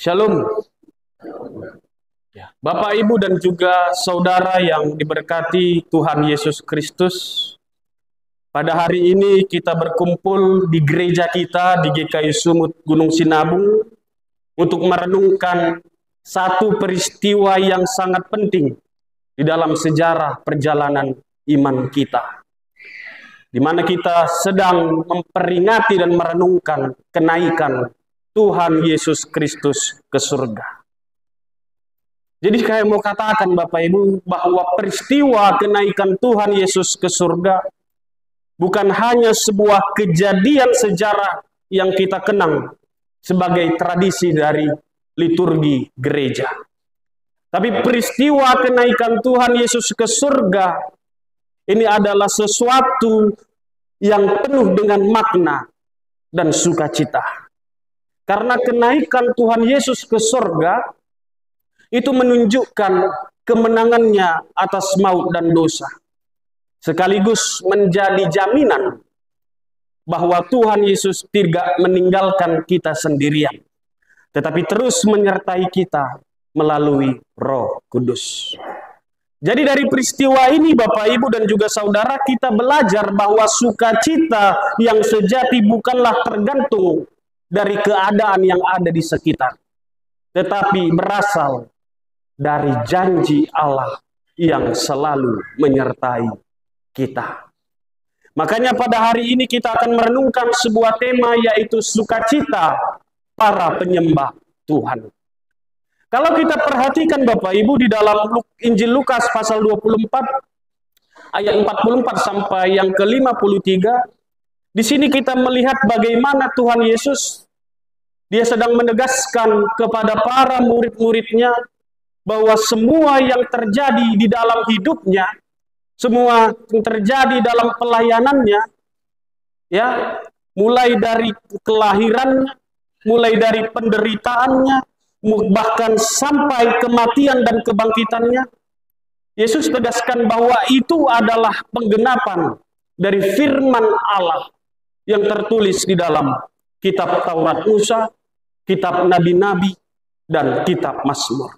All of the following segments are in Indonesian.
Shalom. Ya, Bapak, Ibu, dan juga saudara yang diberkati Tuhan Yesus Kristus. Pada hari ini kita berkumpul di gereja kita di GKI Sumut Gunung Sinabung untuk merenungkan satu peristiwa yang sangat penting di dalam sejarah perjalanan iman kita, di mana kita sedang memperingati dan merenungkan kenaikan Tuhan Yesus Kristus ke surga. Jadi saya mau katakan Bapak Ibu bahwa peristiwa kenaikan Tuhan Yesus ke surga bukan hanya sebuah kejadian sejarah yang kita kenang sebagai tradisi dari liturgi gereja. Tapi peristiwa kenaikan Tuhan Yesus ke surga ini adalah sesuatu yang penuh dengan makna dan sukacita. Karena kenaikan Tuhan Yesus ke surga itu menunjukkan kemenangannya atas maut dan dosa, sekaligus menjadi jaminan bahwa Tuhan Yesus tidak meninggalkan kita sendirian, tetapi terus menyertai kita melalui Roh Kudus. Jadi dari peristiwa ini Bapak, Ibu, dan juga saudara, kita belajar bahwa sukacita yang sejati bukanlah tergantung dari keadaan yang ada di sekitar, tetapi berasal dari janji Allah yang selalu menyertai kita. Makanya pada hari ini kita akan merenungkan sebuah tema, yaitu sukacita para penyembah Tuhan. Kalau kita perhatikan Bapak Ibu di dalam Injil Lukas pasal 24 ayat 44 sampai yang ke-53, di sini kita melihat bagaimana Tuhan Yesus dia sedang menegaskan kepada para murid-muridnya bahwa semua yang terjadi di dalam hidupnya, semua yang terjadi dalam pelayanannya, ya, mulai dari kelahirannya, mulai dari penderitaannya, bahkan sampai kematian dan kebangkitannya, Yesus tegaskan bahwa itu adalah penggenapan dari firman Allah yang tertulis di dalam kitab Taurat Musa, kitab Nabi-Nabi, dan kitab Mazmur.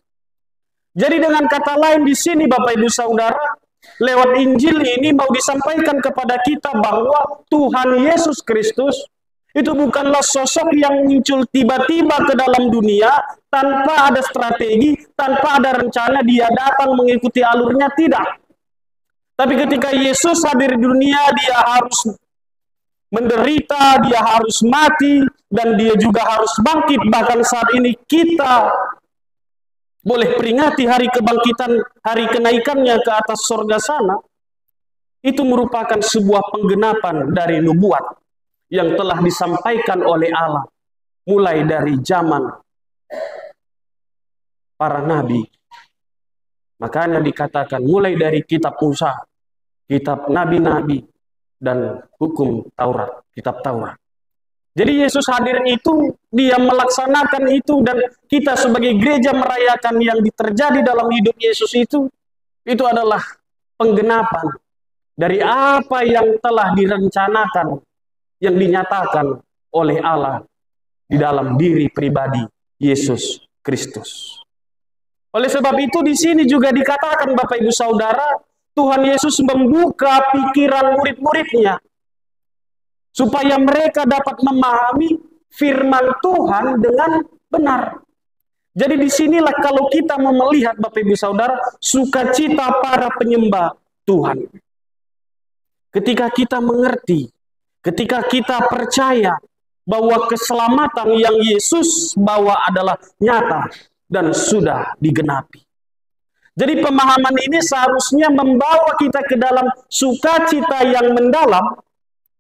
Jadi dengan kata lain di sini Bapak Ibu Saudara, lewat Injil ini mau disampaikan kepada kita bahwa Tuhan Yesus Kristus itu bukanlah sosok yang muncul tiba-tiba ke dalam dunia tanpa ada strategi, tanpa ada rencana, dia datang mengikuti alurnya, tidak. Tapi ketika Yesus hadir di dunia, dia harus menderita, dia harus mati, dan dia juga harus bangkit. Bahkan saat ini kita boleh peringati hari kebangkitan, hari kenaikannya ke atas surga sana. Itu merupakan sebuah penggenapan dari nubuat yang telah disampaikan oleh Allah mulai dari zaman para nabi. Makanya dikatakan mulai dari kitab Musa, kitab nabi-nabi, dan hukum Taurat, kitab Taurat. Jadi Yesus hadir itu, dia melaksanakan itu, dan kita sebagai gereja merayakan yang terjadi dalam hidup Yesus itu adalah penggenapan dari apa yang telah direncanakan, yang dinyatakan oleh Allah di dalam diri pribadi Yesus Kristus. Oleh sebab itu di sini juga dikatakan Bapak Ibu Saudara, Tuhan Yesus membuka pikiran murid-muridnya supaya mereka dapat memahami firman Tuhan dengan benar. Jadi disinilah kalau kita mau melihat Bapak Ibu Saudara, sukacita para penyembah Tuhan. Ketika kita mengerti, ketika kita percaya bahwa keselamatan yang Yesus bawa adalah nyata dan sudah digenapi. Jadi pemahaman ini seharusnya membawa kita ke dalam sukacita yang mendalam,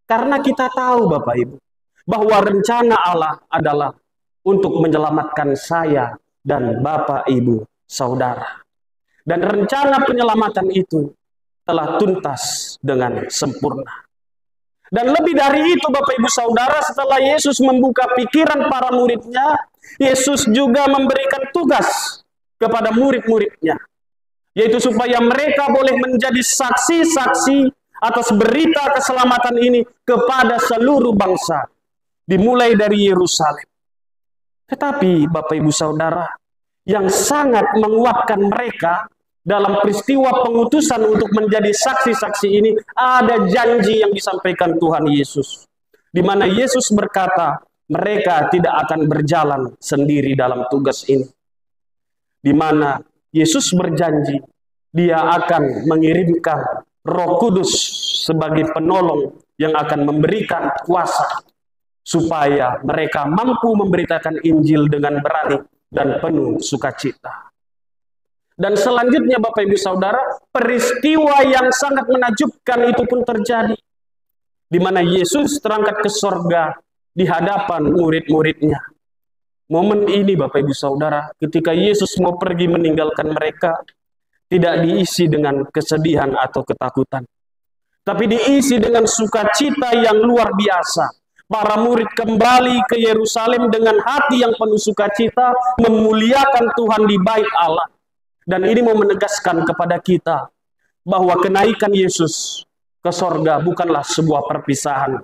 karena kita tahu Bapak Ibu, bahwa rencana Allah adalah untuk menyelamatkan saya dan Bapak Ibu Saudara. Dan rencana penyelamatan itu telah tuntas dengan sempurna. Dan lebih dari itu Bapak Ibu Saudara, setelah Yesus membuka pikiran para muridnya, Yesus juga memberikan tugas kepada murid-muridnya, yaitu supaya mereka boleh menjadi saksi-saksi atas berita keselamatan ini kepada seluruh bangsa, dimulai dari Yerusalem. Tetapi Bapak Ibu Saudara, yang sangat menguatkan mereka dalam peristiwa pengutusan untuk menjadi saksi-saksi ini, ada janji yang disampaikan Tuhan Yesus, di mana Yesus berkata, mereka tidak akan berjalan sendiri dalam tugas ini. Di mana Yesus berjanji, Dia akan mengirimkan Roh Kudus sebagai penolong yang akan memberikan kuasa supaya mereka mampu memberitakan Injil dengan berani dan penuh sukacita. Dan selanjutnya Bapak Ibu Saudara, peristiwa yang sangat menakjubkan itu pun terjadi, di mana Yesus terangkat ke sorga di hadapan murid-muridnya. Momen ini Bapak Ibu Saudara, ketika Yesus mau pergi meninggalkan mereka, tidak diisi dengan kesedihan atau ketakutan, tapi diisi dengan sukacita yang luar biasa. Para murid kembali ke Yerusalem dengan hati yang penuh sukacita, memuliakan Tuhan di bait Allah. Dan ini mau menegaskan kepada kita bahwa kenaikan Yesus ke sorga bukanlah sebuah perpisahan,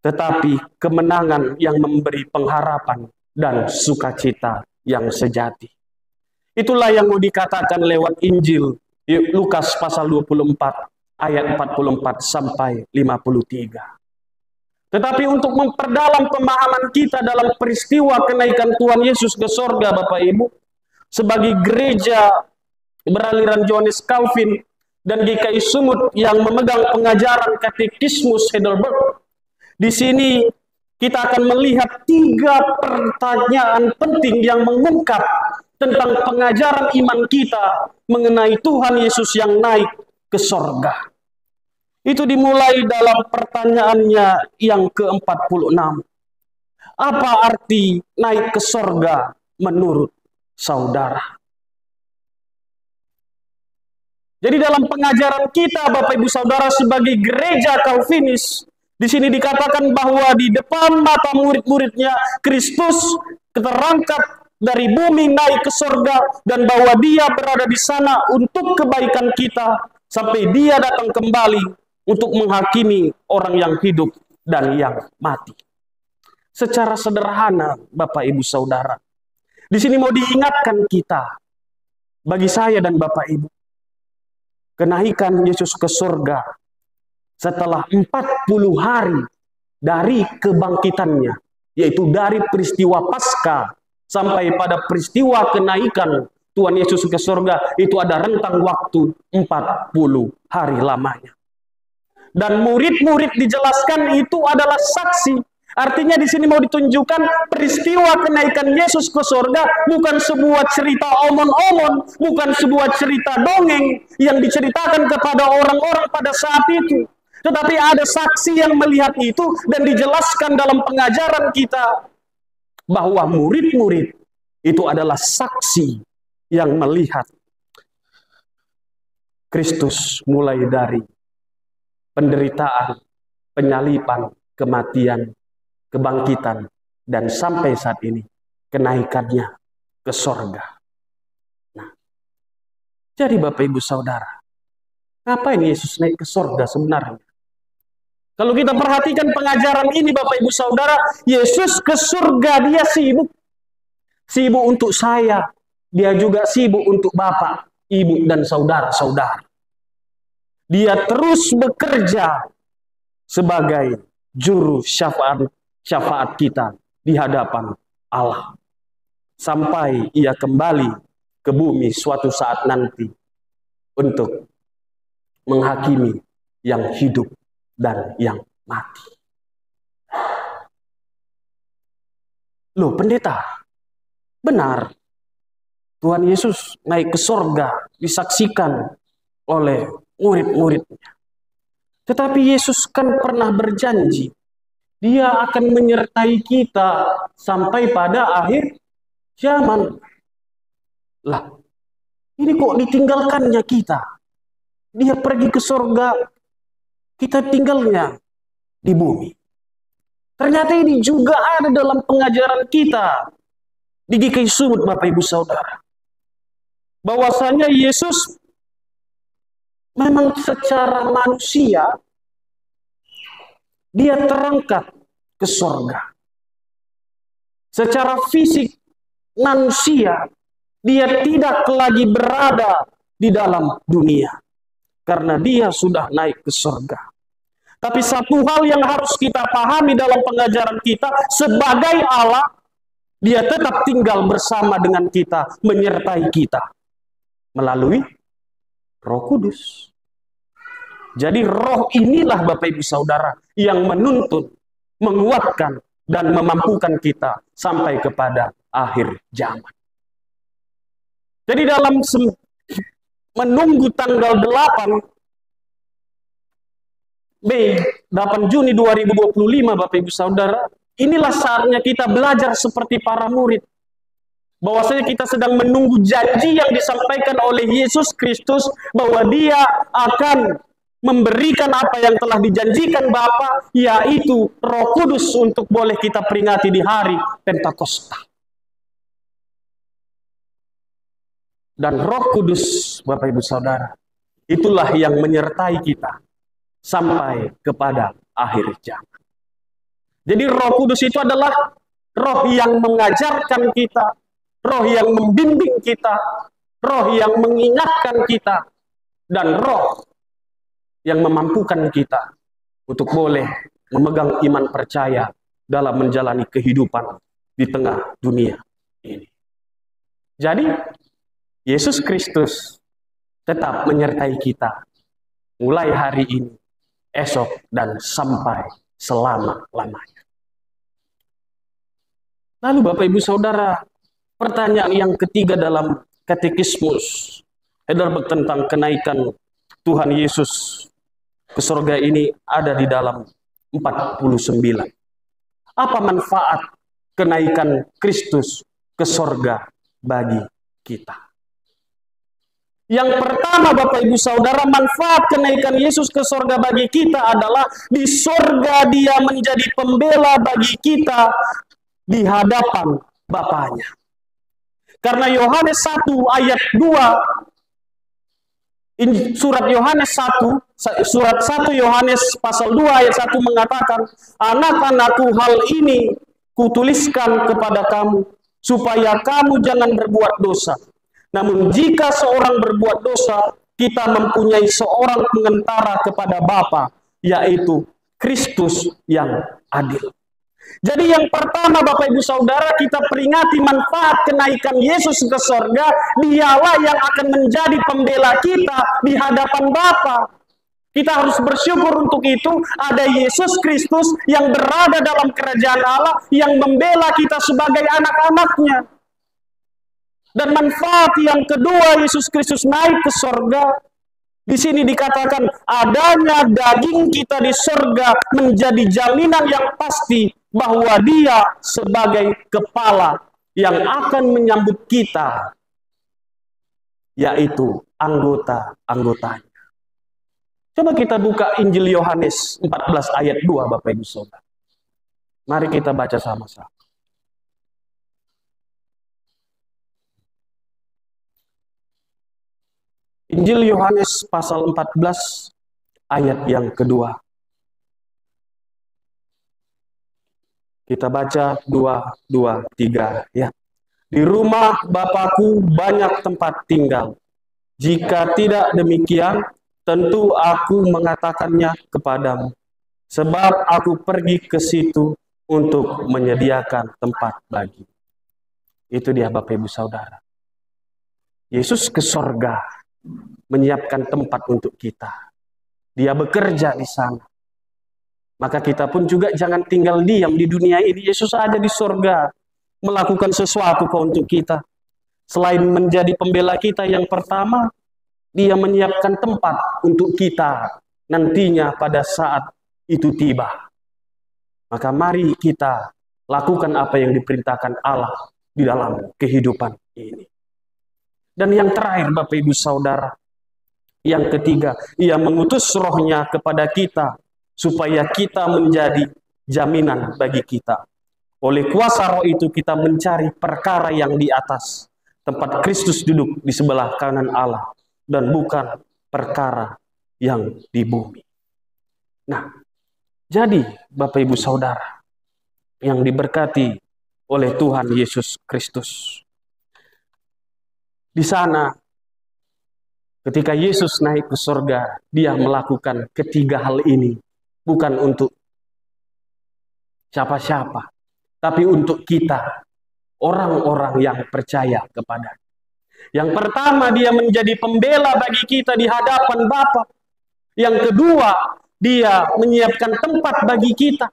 tetapi kemenangan yang memberi pengharapan dan sukacita yang sejati. Itulah yang mau dikatakan lewat Injil Lukas pasal 24 ayat 44 sampai 53. Tetapi untuk memperdalam pemahaman kita dalam peristiwa kenaikan Tuhan Yesus ke sorga, Bapak Ibu, sebagai gereja beraliran Johannes Calvin dan GKI Sumut yang memegang pengajaran katekismus Heidelberg, di sini kita akan melihat 3 pertanyaan penting yang mengungkap tentang pengajaran iman kita mengenai Tuhan Yesus yang naik ke sorga. Itu dimulai dalam pertanyaannya yang ke-46. Apa arti naik ke sorga menurut saudara? Jadi dalam pengajaran kita Bapak Ibu Saudara sebagai gereja Calvinis, di sini dikatakan bahwa di depan mata murid-muridnya Kristus terangkat dari bumi naik ke sorga, dan bahwa Dia berada di sana untuk kebaikan kita sampai Dia datang kembali untuk menghakimi orang yang hidup dan yang mati. Secara sederhana Bapak Ibu Saudara, di sini mau diingatkan kita, bagi saya dan Bapak Ibu, kenaikan Yesus ke surga setelah 40 hari dari kebangkitannya, yaitu dari peristiwa Paskah sampai pada peristiwa kenaikan Tuhan Yesus ke surga, itu ada rentang waktu 40 hari lamanya. Dan murid-murid dijelaskan itu adalah saksi. Artinya di sini mau ditunjukkan peristiwa kenaikan Yesus ke surga bukan sebuah cerita omon-omon, bukan sebuah cerita dongeng yang diceritakan kepada orang-orang pada saat itu. Tetapi ada saksi yang melihat itu, dan dijelaskan dalam pengajaran kita bahwa murid-murid itu adalah saksi yang melihat Kristus mulai dari penderitaan, penyaliban, kematian, kebangkitan, dan sampai saat ini kenaikannya ke sorga. Nah, jadi Bapak Ibu Saudara, ngapain Yesus naik ke sorga sebenarnya? Kalau kita perhatikan pengajaran ini Bapak Ibu Saudara, Yesus ke surga, Dia sibuk. Sibuk untuk saya, Dia juga sibuk untuk Bapak, Ibu, dan saudara-saudara. Dia terus bekerja sebagai juru syafaat kita di hadapan Allah, sampai Ia kembali ke bumi suatu saat nanti untuk menghakimi yang hidup dan yang mati. Loh pendeta, benar Tuhan Yesus naik ke sorga disaksikan oleh murid-muridnya. Tetapi Yesus kan pernah berjanji Dia akan menyertai kita sampai pada akhir zaman. Lah, ini kok ditinggalkannya kita? Dia pergi ke sorga, kita tinggalnya di bumi. Ternyata ini juga ada dalam pengajaran kita di GKI Sumut Bapak Ibu Saudara. Bahwasanya Yesus memang secara manusia Dia terangkat ke sorga. secara fisik manusia, dia tidak lagi berada di dalam dunia. Karena dia sudah naik ke surga. Tapi satu hal yang harus kita pahami dalam pengajaran kita, sebagai Allah, dia tetap tinggal bersama dengan kita, menyertai kita melalui Roh Kudus. Jadi roh inilah Bapak Ibu Saudara yang menuntun, menguatkan, dan memampukan kita sampai kepada akhir zaman. Jadi dalam menunggu tanggal 8 Juni 2025 Bapak Ibu Saudara, inilah saatnya kita belajar seperti para murid. Bahwasanya kita sedang menunggu janji yang disampaikan oleh Yesus Kristus bahwa dia akan memberikan apa yang telah dijanjikan Bapa, yaitu Roh Kudus untuk boleh kita peringati di hari Pentakosta. Dan Roh Kudus, Bapak Ibu Saudara, itulah yang menyertai kita sampai kepada akhir zaman. Jadi Roh Kudus itu adalah roh yang mengajarkan kita, roh yang membimbing kita, roh yang mengingatkan kita, dan roh yang memampukan kita untuk boleh memegang iman percaya dalam menjalani kehidupan di tengah dunia ini. Jadi, Yesus Kristus tetap menyertai kita mulai hari ini, esok, dan sampai selama-lamanya. Lalu Bapak Ibu Saudara, pertanyaan yang ketiga dalam katekismus adalah tentang kenaikan Tuhan Yesus ke surga ini ada di dalam 49. Apa manfaat kenaikan Kristus ke surga bagi kita? Yang pertama Bapak Ibu Saudara, manfaat kenaikan Yesus ke surga bagi kita adalah di surga dia menjadi pembela bagi kita di hadapan Bapaknya. Karena Yohanes 1 ayat 2, surat 1 Yohanes pasal 2 ayat 1 mengatakan, anak-anakku, hal ini kutuliskan kepada kamu, supaya kamu jangan berbuat dosa. Namun jika seorang berbuat dosa, kita mempunyai seorang pengantara kepada Bapa, yaitu Kristus yang adil. Jadi yang pertama Bapak Ibu Saudara, kita peringati manfaat kenaikan Yesus ke surga. Dialah yang akan menjadi pembela kita di hadapan Bapa. Kita harus bersyukur untuk itu, ada Yesus Kristus yang berada dalam kerajaan Allah, yang membela kita sebagai anak-anaknya. Dan manfaat yang kedua, Yesus Kristus naik ke surga. Di sini dikatakan adanya daging kita di surga menjadi jaminan yang pasti bahwa dia sebagai kepala yang akan menyambut kita, yaitu anggota-anggotanya. Coba kita buka Injil Yohanes 14 ayat 2 Bapak Ibu Saudara. Mari kita baca sama-sama. Injil Yohanes pasal 14 ayat yang kedua. Kita baca 2, 2, 3 ya. Di rumah Bapakku banyak tempat tinggal. Jika tidak demikian, tentu aku mengatakannya kepadamu. Sebab aku pergi ke situ untuk menyediakan tempat bagi. Itu dia Bapak Ibu Saudara. Yesus ke surga menyiapkan tempat untuk kita. Dia bekerja di sana. Maka kita pun juga jangan tinggal diam di dunia ini. Yesus ada di surga melakukan sesuatu untuk kita. Selain menjadi pembela kita yang pertama, dia menyiapkan tempat untuk kita nantinya pada saat itu tiba. Maka mari kita lakukan apa yang diperintahkan Allah di dalam kehidupan ini. Dan yang terakhir Bapak Ibu Saudara, yang ketiga, ia mengutus rohnya kepada kita supaya kita menjadi jaminan bagi kita. Oleh kuasa roh itu kita mencari perkara yang di atas, tempat Kristus duduk di sebelah kanan Allah, dan bukan perkara yang di bumi. Nah, jadi Bapak Ibu Saudara yang diberkati oleh Tuhan Yesus Kristus. Di sana, ketika Yesus naik ke surga, dia melakukan ketiga hal ini. Bukan untuk siapa-siapa, tapi untuk kita, orang-orang yang percaya kepada. Yang pertama, dia menjadi pembela bagi kita di hadapan Bapa. Yang kedua, dia menyiapkan tempat bagi kita.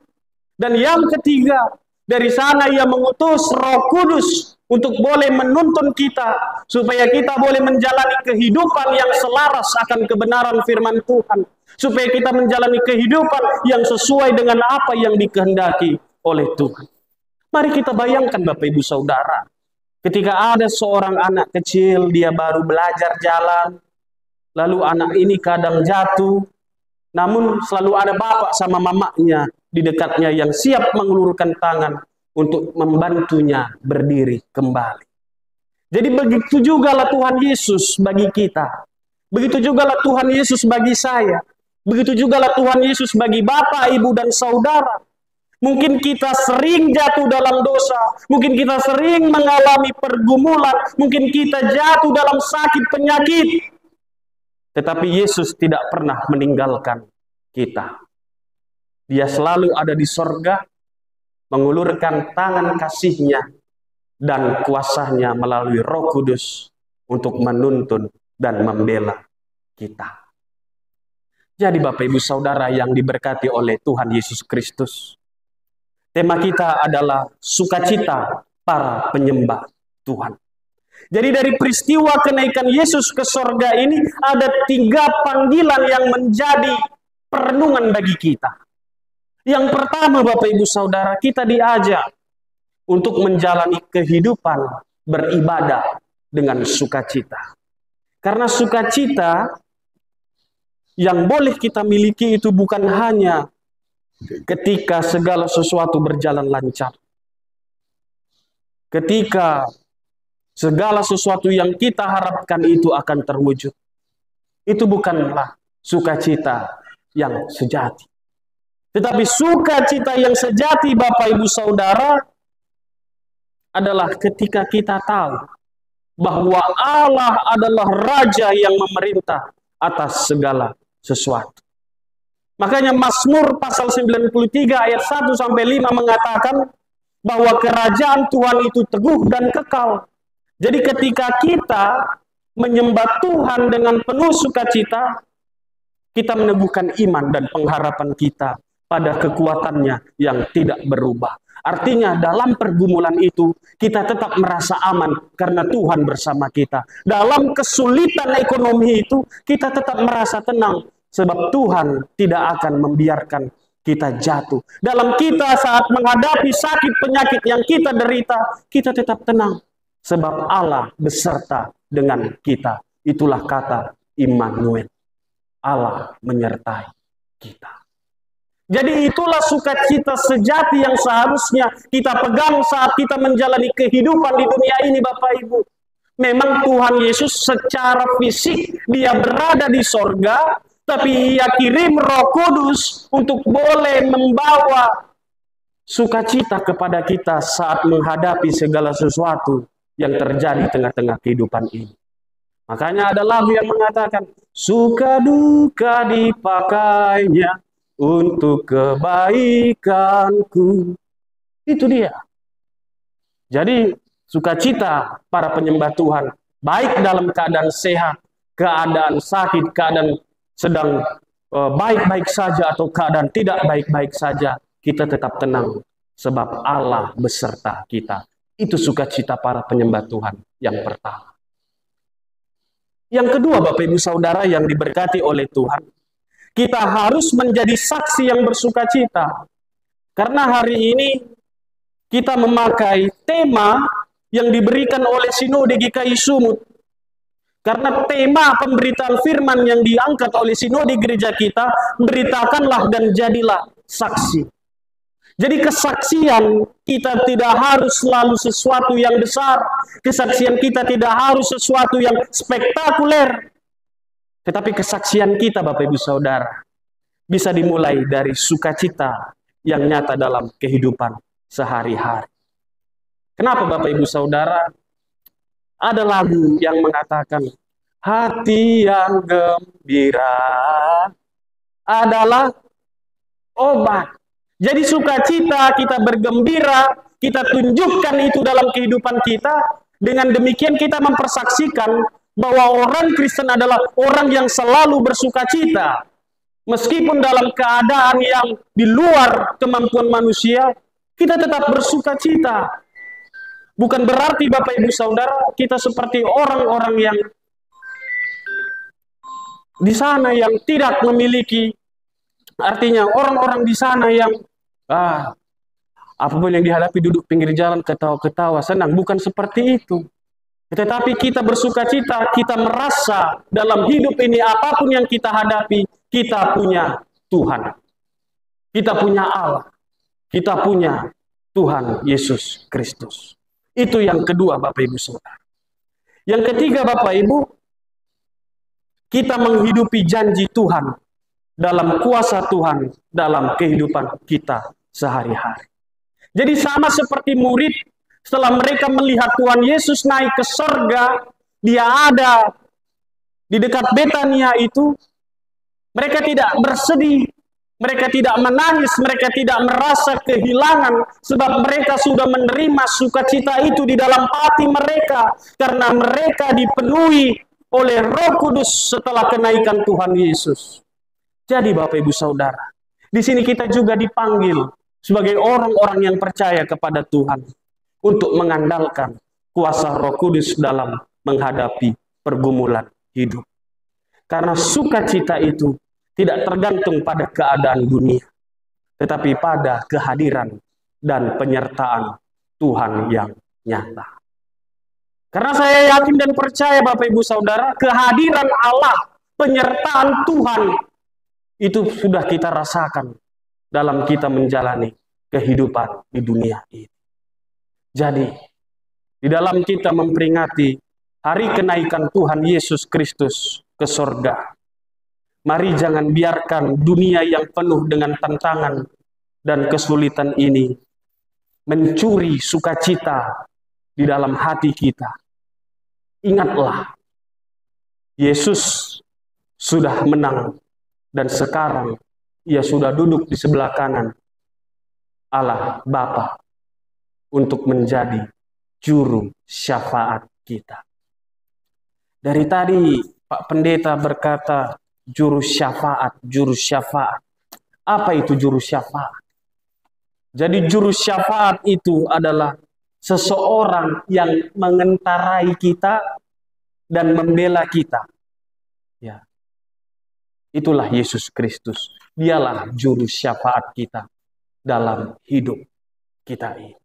Dan yang ketiga, dari sana ia mengutus Roh Kudus untuk boleh menuntun kita, supaya kita boleh menjalani kehidupan yang selaras akan kebenaran firman Tuhan. Supaya kita menjalani kehidupan yang sesuai dengan apa yang dikehendaki oleh Tuhan. Mari kita bayangkan Bapak Ibu Saudara, ketika ada seorang anak kecil, dia baru belajar jalan, lalu anak ini kadang jatuh, namun selalu ada bapak sama mamanya di dekatnya yang siap mengulurkan tangan untuk membantunya berdiri kembali. Jadi begitu jugalah Tuhan Yesus bagi kita. Begitu jugalah Tuhan Yesus bagi saya. Begitu jugalah Tuhan Yesus bagi bapak, ibu, dan saudara. Mungkin kita sering jatuh dalam dosa. Mungkin kita sering mengalami pergumulan. Mungkin kita jatuh dalam sakit penyakit. Tetapi Yesus tidak pernah meninggalkan kita. Dia selalu ada di sorga, mengulurkan tangan kasih-Nya dan kuasa-Nya melalui Roh Kudus untuk menuntun dan membela kita. Jadi Bapak Ibu Saudara yang diberkati oleh Tuhan Yesus Kristus, tema kita adalah sukacita para penyembah Tuhan. Jadi dari peristiwa kenaikan Yesus ke sorga ini ada 3 panggilan yang menjadi perenungan bagi kita. Yang pertama Bapak Ibu Saudara, kita diajak untuk menjalani kehidupan beribadah dengan sukacita. Karena sukacita yang boleh kita miliki itu bukan hanya ketika segala sesuatu berjalan lancar. Ketika segala sesuatu yang kita harapkan itu akan terwujud. Itu bukanlah sukacita yang sejati. Tetapi sukacita yang sejati Bapak Ibu Saudara adalah ketika kita tahu bahwa Allah adalah Raja yang memerintah atas segala sesuatu. Makanya Mazmur pasal 93 ayat 1-5 mengatakan bahwa kerajaan Tuhan itu teguh dan kekal. Jadi ketika kita menyembah Tuhan dengan penuh sukacita, kita meneguhkan iman dan pengharapan kita pada kekuatannya yang tidak berubah. Artinya dalam pergumulan itu kita tetap merasa aman karena Tuhan bersama kita. Dalam kesulitan ekonomi itu kita tetap merasa tenang sebab Tuhan tidak akan membiarkan kita jatuh. Dalam kita saat menghadapi sakit penyakit yang kita derita, kita tetap tenang sebab Allah beserta dengan kita. Itulah kata Immanuel. Allah menyertai kita. Jadi itulah sukacita sejati yang seharusnya kita pegang saat kita menjalani kehidupan di dunia ini Bapak Ibu. Memang Tuhan Yesus secara fisik dia berada di sorga, tapi ia kirim Roh Kudus untuk boleh membawa sukacita kepada kita saat menghadapi segala sesuatu yang terjadi tengah-tengah kehidupan ini. Makanya ada lagu yang mengatakan, suka duka dipakainya untuk kebaikanku. Itu dia. Jadi sukacita para penyembah Tuhan, baik dalam keadaan sehat, keadaan sakit, keadaan sedang baik-baik saja atau keadaan tidak baik-baik saja, kita tetap tenang sebab Allah beserta kita. Itu sukacita para penyembah Tuhan yang pertama. Yang kedua Bapak Ibu Saudara yang diberkati oleh Tuhan, kita harus menjadi saksi yang bersukacita. Karena hari ini kita memakai tema yang diberikan oleh Sinode GKI Sumut. Karena tema pemberitaan firman yang diangkat oleh Sinode gereja kita, beritakanlah dan jadilah saksi. Jadi kesaksian kita tidak harus selalu sesuatu yang besar. Kesaksian kita tidak harus sesuatu yang spektakuler. Tetapi kesaksian kita Bapak Ibu Saudara bisa dimulai dari sukacita yang nyata dalam kehidupan sehari-hari. Kenapa Bapak Ibu Saudara? Ada lagu yang mengatakan, hati yang gembira adalah obat. Jadi sukacita, kita bergembira, kita tunjukkan itu dalam kehidupan kita. Dengan demikian kita mempersaksikan bahwa orang Kristen adalah orang yang selalu bersukacita. Meskipun dalam keadaan yang di luar kemampuan manusia, kita tetap bersukacita. Bukan berarti Bapak Ibu Saudara kita seperti orang-orang yang di sana yang tidak memiliki, artinya orang-orang di sana yang apapun yang dihadapi duduk pinggir jalan ketawa-ketawa senang. Bukan seperti itu. Tetapi kita bersukacita, kita merasa dalam hidup ini apapun yang kita hadapi, kita punya Tuhan. Kita punya Allah. Kita punya Tuhan Yesus Kristus. Itu yang kedua Bapak Ibu Saudara. Yang ketiga Bapak Ibu, kita menghidupi janji Tuhan dalam kuasa Tuhan dalam kehidupan kita sehari-hari. Jadi sama seperti murid setelah mereka melihat Tuhan Yesus naik ke surga, dia ada di dekat Betania itu, mereka tidak bersedih, mereka tidak menangis, mereka tidak merasa kehilangan, sebab mereka sudah menerima sukacita itu di dalam hati mereka, karena mereka dipenuhi oleh Roh Kudus setelah kenaikan Tuhan Yesus. Jadi Bapak Ibu Saudara, di sini kita juga dipanggil sebagai orang-orang yang percaya kepada Tuhan untuk mengandalkan kuasa Roh Kudus dalam menghadapi pergumulan hidup. Karena sukacita itu tidak tergantung pada keadaan dunia, tetapi pada kehadiran dan penyertaan Tuhan yang nyata. Karena saya yakin dan percaya Bapak Ibu Saudara, kehadiran Allah, penyertaan Tuhan, itu sudah kita rasakan dalam kita menjalani kehidupan di dunia ini. Jadi, di dalam kita memperingati hari kenaikan Tuhan Yesus Kristus ke surga, mari jangan biarkan dunia yang penuh dengan tantangan dan kesulitan ini mencuri sukacita di dalam hati kita. Ingatlah, Yesus sudah menang dan sekarang Ia sudah duduk di sebelah kanan Allah Bapa untuk menjadi juru syafaat kita. Dari tadi Pak Pendeta berkata juru syafaat, juru syafaat. Apa itu juru syafaat? Jadi juru syafaat itu adalah seseorang yang mengentarai kita dan membela kita. Ya. Itulah Yesus Kristus. Dialah juru syafaat kita dalam hidup kita ini.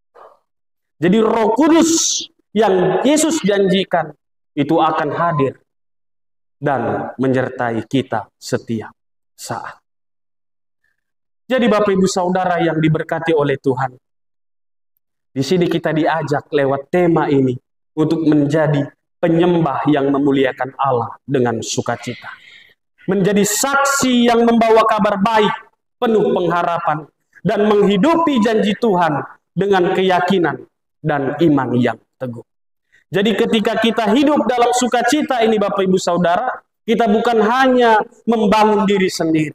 Jadi Roh Kudus yang Yesus janjikan itu akan hadir dan menyertai kita setiap saat. Jadi Bapak Ibu Saudara yang diberkati oleh Tuhan, di sini kita diajak lewat tema ini untuk menjadi penyembah yang memuliakan Allah dengan sukacita. Menjadi saksi yang membawa kabar baik, penuh pengharapan, dan menghidupi janji Tuhan dengan keyakinan dan iman yang teguh. Jadi ketika kita hidup dalam sukacita ini Bapak Ibu Saudara, kita bukan hanya membangun diri sendiri,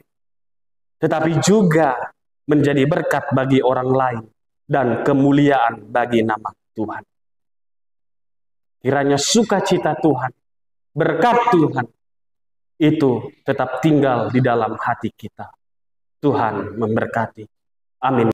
tetapi juga menjadi berkat bagi orang lain dan kemuliaan bagi nama Tuhan. Kiranya sukacita Tuhan, berkat Tuhan, itu tetap tinggal di dalam hati kita. Tuhan memberkati. Amin.